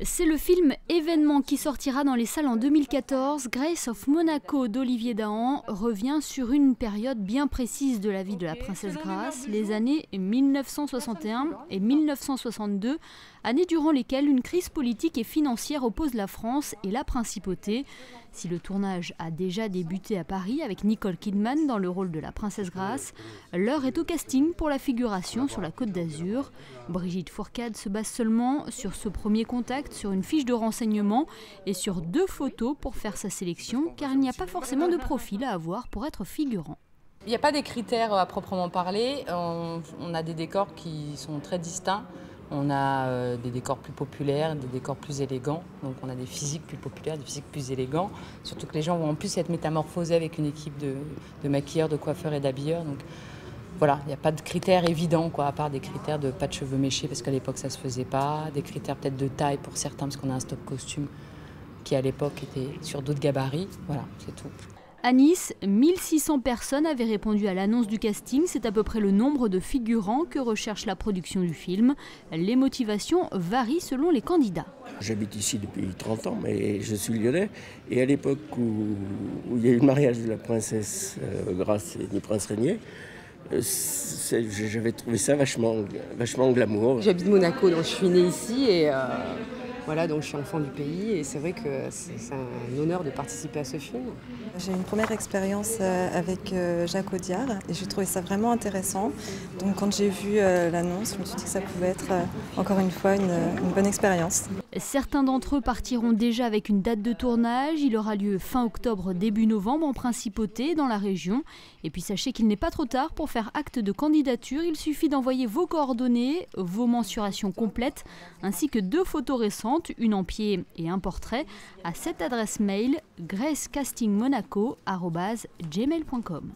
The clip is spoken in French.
C'est le film Événement qui sortira dans les salles en 2014. Grace of Monaco d'Olivier Dahan revient sur une période bien précise de la vie de la princesse Grace, les années 1961 et 1962, années durant lesquelles une crise politique et financière oppose la France et la principauté. Si le tournage a déjà débuté à Paris avec Nicole Kidman dans le rôle de la princesse Grace, l'heure est au casting pour la figuration sur la Côte d'Azur. Brigitte Fourcade se base seulement sur ce premier contact, sur une fiche de renseignement et sur 2 photos pour faire sa sélection, car il n'y a pas forcément de profil à avoir pour être figurant. Il n'y a pas des critères à proprement parler, on a des décors qui sont très distincts. On a des décors plus populaires, des décors plus élégants. Donc on a des physiques plus populaires, des physiques plus élégants. Surtout que les gens vont en plus être métamorphosés avec une équipe de maquilleurs, de coiffeurs et d'habilleurs. Donc voilà, il n'y a pas de critères évidents, quoi, à part des critères de pas de cheveux méchés, parce qu'à l'époque ça ne se faisait pas. Des critères peut-être de taille pour certains, parce qu'on a un stock costume qui à l'époque était sur d'autres gabarits. Voilà, c'est tout. À Nice, 1600 personnes avaient répondu à l'annonce du casting. C'est à peu près le nombre de figurants que recherche la production du film. Les motivations varient selon les candidats. J'habite ici depuis 30 ans, mais je suis lyonnais. Et à l'époque où il y a eu le mariage de la princesse Grace et du prince Régnier, j'avais trouvé ça vachement glamour. J'habite Monaco, donc je suis née ici et voilà, donc je suis enfant du pays et c'est vrai que c'est un honneur de participer à ce film. J'ai une première expérience avec Jacques Audiard et j'ai trouvé ça vraiment intéressant. Donc quand j'ai vu l'annonce, je me suis dit que ça pouvait être encore une fois une bonne expérience. Certains d'entre eux partiront déjà avec une date de tournage. Il aura lieu fin octobre, début novembre en principauté, dans la région. Et puis sachez qu'il n'est pas trop tard pour faire acte de candidature. Il suffit d'envoyer vos coordonnées, vos mensurations complètes, ainsi que 2 photos récentes, une en pied et un portrait, à cette adresse mail gracecastingmonaco@gmail.com.